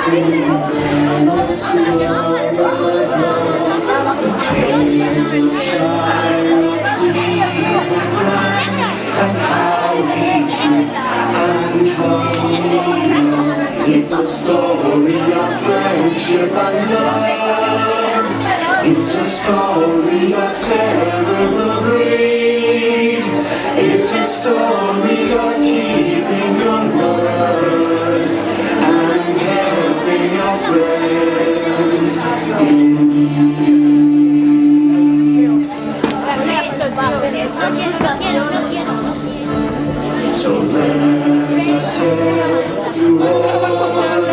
It's a story of friendship and love. It's a story of terrible greed. It's a story of keeping your word and helping your friends in need. So let us help you all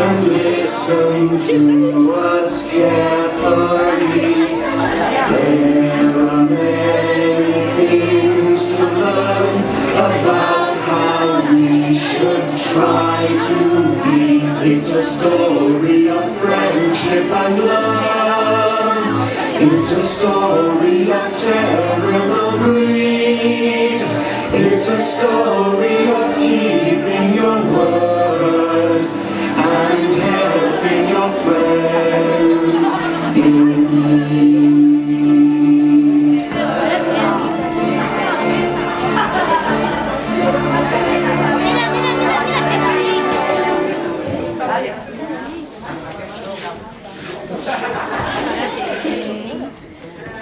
and listen to us carefully. There are many things to learn about how we should try to be. It's a story of friendship and love. It's a story of terrible greed. It's a story of keeping your word and helping your friends in need.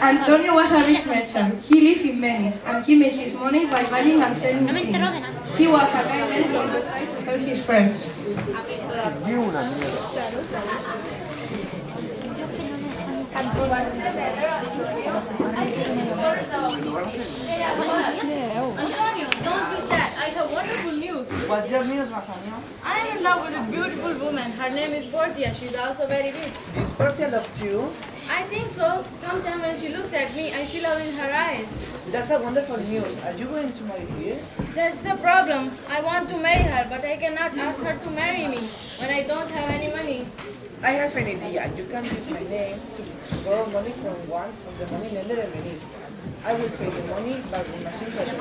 Antonio was a rich merchant. He lived in Venice, and he made his money by buying and selling things. He was a kind man who always tried to help his friends. Antonio, don't be sad. I have wonderful news. What's your news, Masanio? I am in love with a beautiful woman. Her name is Portia. She's also very rich. This Portia loves you? I think so. Sometimes when she looks at me, I see love in her eyes. That's a wonderful news. Are you going to marry her? That's the problem. I want to marry her, but I cannot ask her to marry me when I don't have any money. I have an idea. You can use my name to borrow money from one of the money lender in Venice. I will pay the money back in my signature.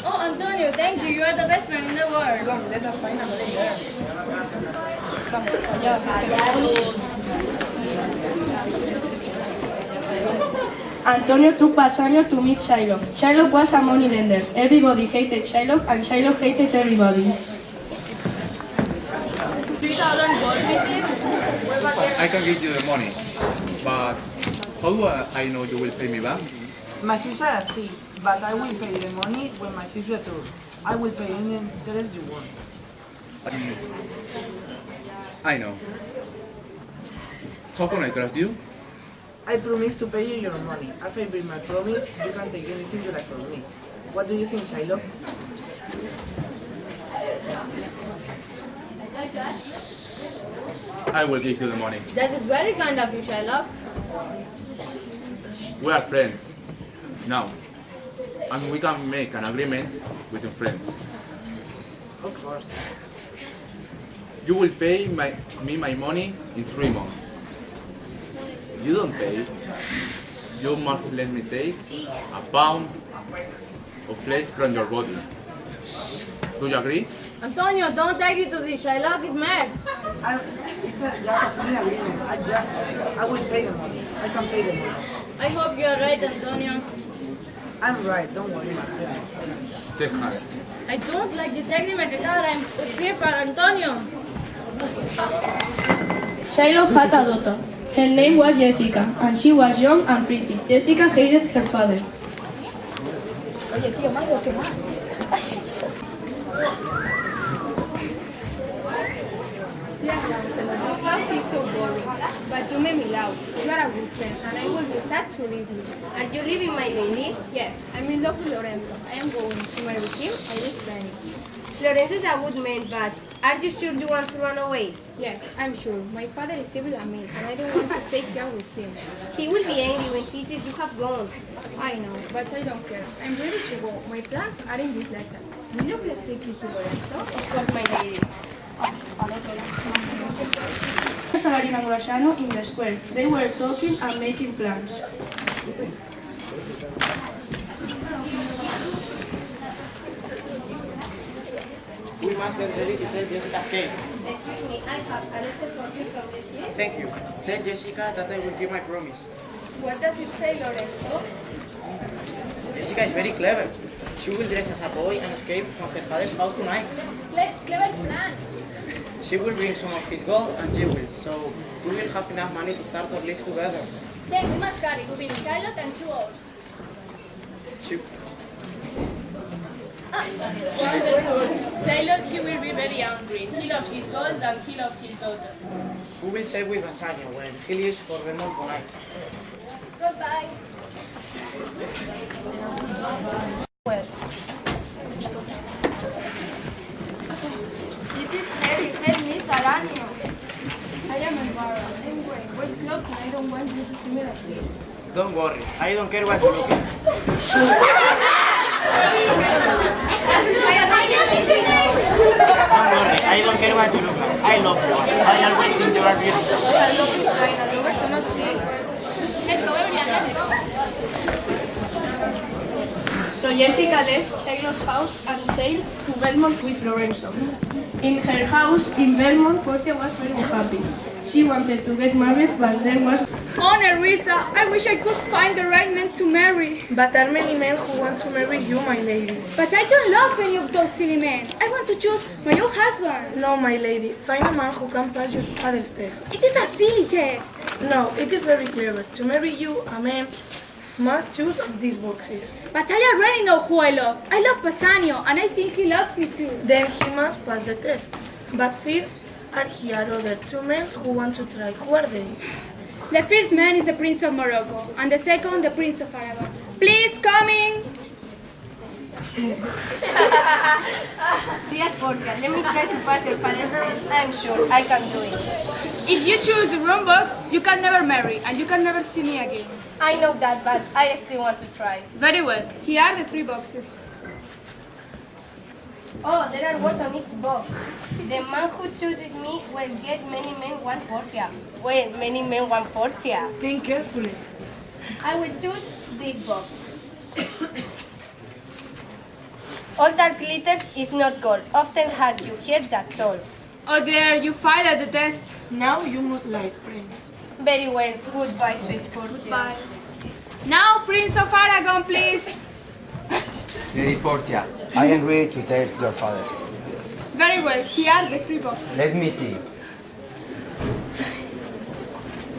Oh, Antonio, thank you. You are the best friend in the world. Come, let us find a money Antonio took Bassanio to meet Shylock. Shylock was a money lender. Everybody hated Shylock, and Shylock hated everybody. 3,000 gold pieces? I can give you the money, but how do I know you will pay me back? My ships are at sea, but I will pay the money when my ships return. I will pay any interest you want. I know. How can I trust you? I promise to pay you your money. If I break my promise, you can take anything you like from me. What do you think, Shylock? I will give you the money. That is very kind of you, Shylock. We are friends now, and we can make an agreement between friends. Of course. You will pay me my money in 3 months. You don't pay, you must let me take a pound of flesh from your body. Do you agree? Antonio, don't take it to this. Shylock is mad. It's just a free agreement. I will pay the money. I can pay the money. I hope you are right, Antonio. I'm right, don't worry, my friend. Shake hands. I don't like this agreement at all. I'm here for Antonio. Shylock had a daughter. Her name was Jessica, and she was young and pretty. Jessica hated her father. Yeah, Lancelot, this house is so boring. But you made me laugh. You are a good friend, and I will be sad to leave you. Are you leaving my lady? Yes, I'm in love with Lorenzo. I am going to marry him. I leave Venice. Lorenzo is a good man, but are you sure you want to run away? Yes, I'm sure. My father is evil and mean, and I don't want to stay here with him. He will be angry when he sees you have gone. I know, but I don't care. I'm ready to go. My plans are in this letter. Will you please take it to Lorenzo? Of course, my lady. Salary and Graciano in the square. They were talking and making plans. We must get ready to tell Jessica's cake. Excuse me, I have a letter for you from the city. Thank you. Tell Jessica that I will keep my promise. What does it say, Lorenzo? Jessica is very clever. She will dress as a boy and escape from her father's house tonight. Clever plan. She will bring some of his gold and jewels, so we will have enough money to start our lives together. Then we must carry Rubin, Charlotte, and 2 oars. She... Wonderful. Charlotte, he will be very angry. He loves his gold and he loves his daughter. We will sail with Bassanio when he leaves for Vermont tonight. Goodbye. It is heavy, help me, Saranio. I am embarrassed. I'm wearing waist clothes and I don't want you to see me like this. Don't worry, I don't care what you look at. Don't worry, I don't care what you look like. I love you. I always think you are beautiful. I love you, fine. I love her, not see. Let's go, everyone. Let's go. So Jessica left Shiloh's house and sailed to Belmont with Lorenzo. In her house in Belmont, Portia was very happy. She wanted to get married, but there was... Oh, Nerissa, I wish I could find the right man to marry. But there are many men who want to marry you, my lady. But I don't love any of those silly men. I want to choose my own husband. No, my lady. Find a man who can pass your father's test. It is a silly test. No, it is very clever. To marry you, a man must choose of these boxes. But I already know who I love. I love Bassanio, and I think he loves me too. Then he must pass the test. But first are here other 2 men who want to try. Who are they? The first man is the Prince of Morocco, and the second, the Prince of Aragon. Please, coming! Dear Portia, let me try to pass your father's test. I'm sure I can do it. If you choose the wrong box, you can never marry, and you can never see me again. I know that, but I still want to try. Very well. Here are the 3 boxes. Oh, there are words on each box. The man who chooses me will get many men want Portia. Well, many men want Portia. Think carefully. I will choose this box. All that glitters is not gold. Often have you heard that all. Oh dear, you failed the test. Now you must like Prince. Very well. Goodbye, sweet Portia. Goodbye. Now, Prince of Aragon, please. Lady Portia, I am ready to test your father. Very well. Here are the 3 boxes. Let me see.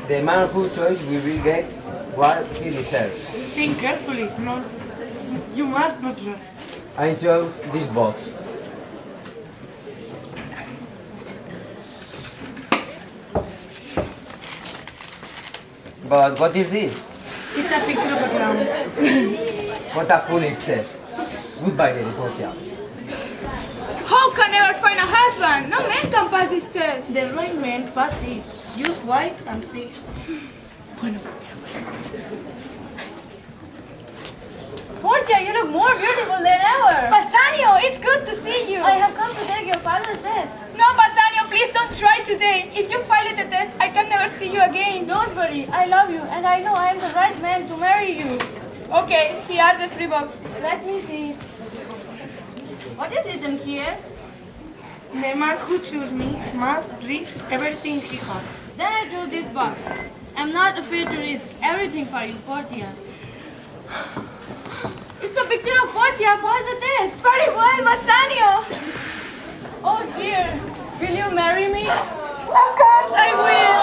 The man who chooses will get what he deserves. Think carefully. No, you must not rush. I chose this box. But what is this? It's a picture of a clown. What a foolish test. Goodbye, Lady Portia. How can I ever find a husband? No man can pass this test. The right man pass it. Use white and see. Portia, you look more beautiful than ever. Bassanio, it's good to see you. I have come to take your father's test. No, Bassanio, please don't try today. If you fail the test, I can never see you again. Don't worry, I love you and I know I am the right man to marry you. Okay, here are the 3 boxes. Let me see. What is it in here? The man who chooses me must risk everything he has. Then I choose this box. I'm not afraid to risk everything for you, Portia. It's a picture of Portia. Pass the test. Very well, Bassanio. Oh dear. Will you marry me? Of course I will.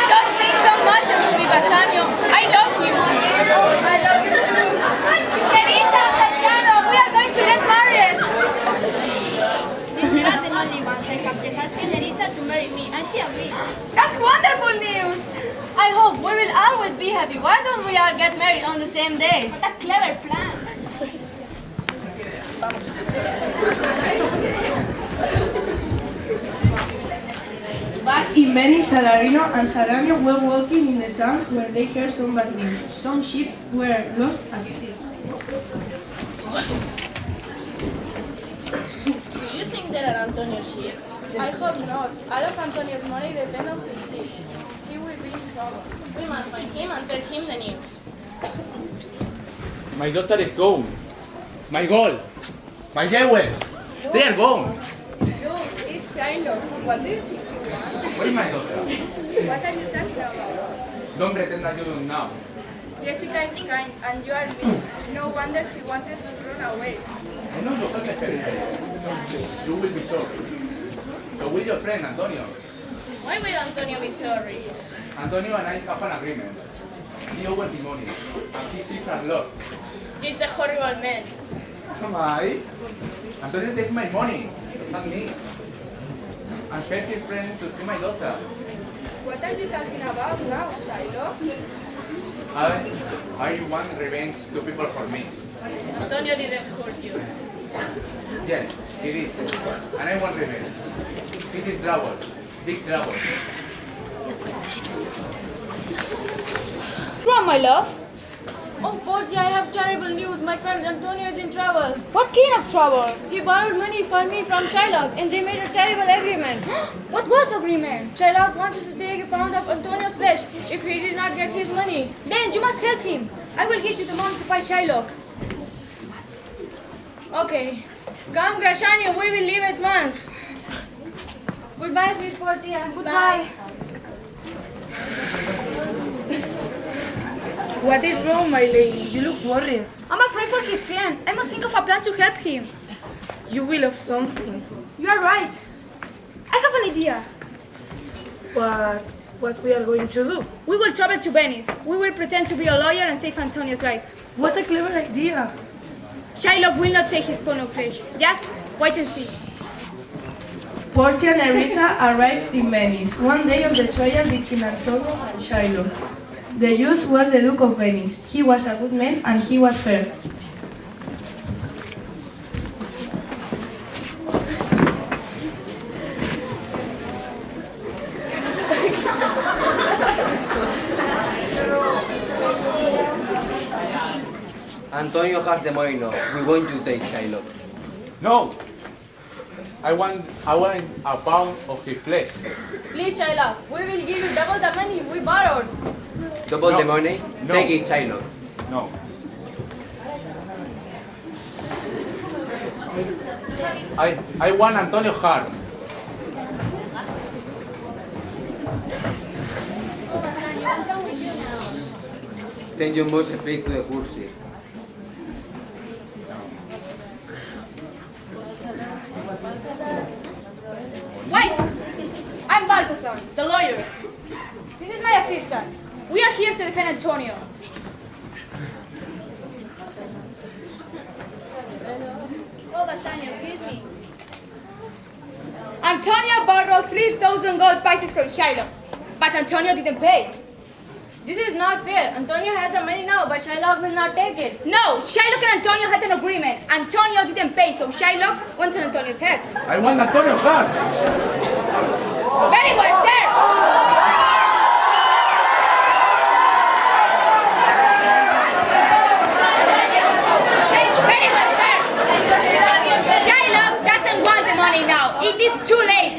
Don't sing so much to me, Bassanio. I love you. I love you too. Nerissa, Tatiano, we are going to get married. You're not the only ones. I have just asked Nerissa to marry me and she agreed. That's wonderful news. I hope we will always be happy. Why don't we all get married on the same day? What a clever plan. Back in Venice, Salarino and Salanio were walking in the town when they heard some bad news. Some ships were lost at sea. Do you think there are Antonio's here? I hope not. All of Antonio's money depends on his ship. He will be in trouble. We must find him and tell him the news. My daughter is gone. My gold. My jewels. They are gone. Look, it's Shiloh. What do you think you want? Where is my daughter? What are you talking about? Don't pretend that you don't know. Jessica is kind and you are mean. No wonder she wanted to run away. I know you help me. You will be sorry. So will your friend Antonio. Why will Antonio be sorry? Antonio and I have an agreement. He owes the money, and he sees her lost. It's a horrible man. Am I? Antonio takes my money, not me. And help his friend to see my daughter. What are you talking about now, Shiloh? I want revenge to people for me. Antonio didn't hurt you. Yes, he did. And I want revenge. This is trouble. Big trouble. From my love. Oh, Portia, I have terrible news. My friend Antonio is in trouble. What kind of trouble? He borrowed money for me from Shylock and they made a terrible agreement. What was the agreement? Shylock wanted to take a pound of Antonio's flesh if he did not get his money. Then you must help him. I will get you the money to buy Shylock. Okay. Come, Grashania, we will leave at once. Goodbye, sweet Portia. Goodbye. What is wrong, my lady? You look worried. I'm afraid for his friend. I must think of a plan to help him. You will have something. You are right. I have an idea. But what we are going to do? We will travel to Venice. We will pretend to be a lawyer and save Antonio's life. What a clever idea. Shylock will not take his pound of flesh. Just wait and see. Portia and Nerissa arrived in Venice, one day of the trial between Antonio and Shylock. The judge was the Duke of Venice. He was a good man and he was fair. Antonio has the money now. We're going to take Shylock. No! I want a pound of his flesh. Please, Shylock, we will give you double the money we borrowed. Double No. the money? No. Take it, Shylock. No. I want Antonio's heart. Then you must speak to the Cursi. Wait! I'm Balthazar, the lawyer. This is my assistant. We are here to defend Antonio. Oh, Bassanio, kiss me. Antonio borrowed 3,000 gold pieces from Shylock, but Antonio didn't pay. This is not fair. Antonio has the money now, but Shylock will not take it. No, Shylock and Antonio had an agreement. Antonio didn't pay, so Shylock wants Antonio's head. I want Antonio's heart. Very well, sir. Very well, sir. Shylock doesn't want the money now. It is too late.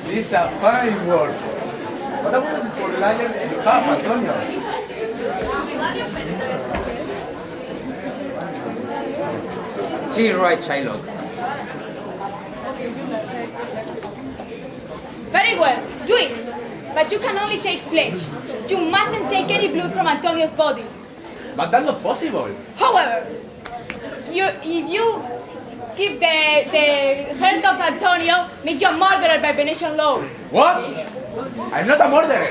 This is a fine word. What a wonderful liar you have, Antonio. She's right, Shylock. Very well, do it. But you can only take flesh. You mustn't take any blood from Antonio's body. But that's not possible. However, if you give the head of Antonio, make you a murderer by Venetian law. What? I'm not a murderer.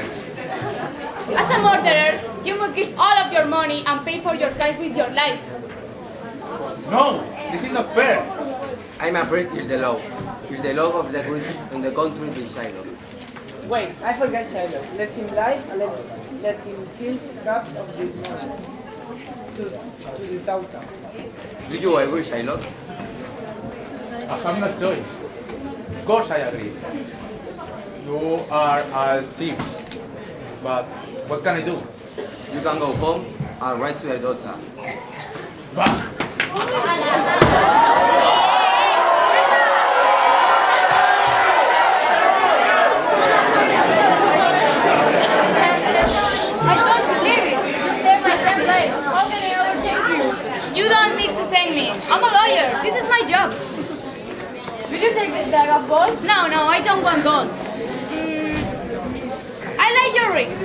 As a murderer, you must give all of your money and pay for your crime with your life. No, this is not fair. I'm afraid it's the law. It's the law of the country to Shylock. Wait, I forgot Shiloh. Let him lie and let him kill half of this money to the daughter. Do you agree, Shylock? I have no choice. Of course I agree. You are a thief. But what can I do? You can go home and write to the daughter. Bah! this bag of gold? No, I don't want gold. I like your rings.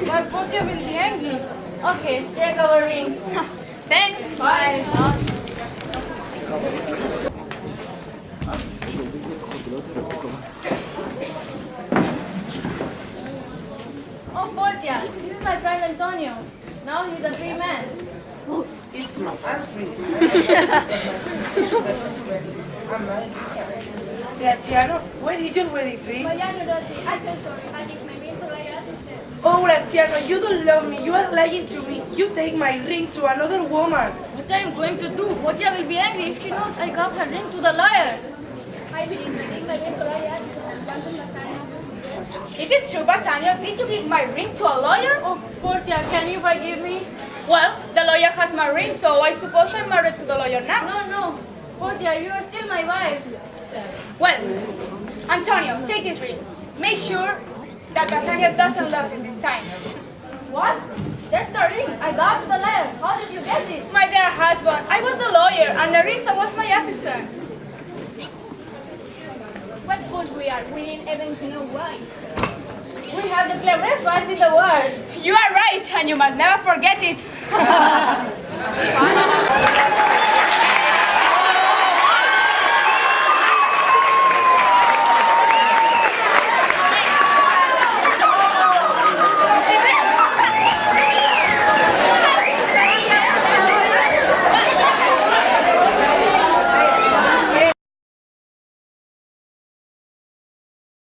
But Portia will be angry. Okay, take our rings. Thanks. Bye. Oh, Portia, this is my friend Antonio. Now he's a free man. It's true, I'm free. I'm married to Graziano, where is your wedding ring? Mariano Rossi, I'm so sorry. I give my ring to my assistant. Oh, Graziano, you don't love me. You are lying to me. You take my ring to another woman. What I'm going to do? Portia will be angry if she knows I gave her ring to the lawyer. I believe my ring to my assistant. Is it true, Bassanio? Did you give my ring to a lawyer? Oh, Portia, can you forgive me? Well, the lawyer has my ring, so I suppose I'm married to the lawyer now. No. Portia, you are still my wife. Well, Antonio, take this ring. Make sure that Bassanio doesn't lose it this time. What? That's the ring I got to the lawyer. How did you get it? My dear husband, I was the lawyer, and Larissa was my assistant. What fools we are. We didn't even know why. We have the cleverest wives in the world. You are right, and you must never forget it.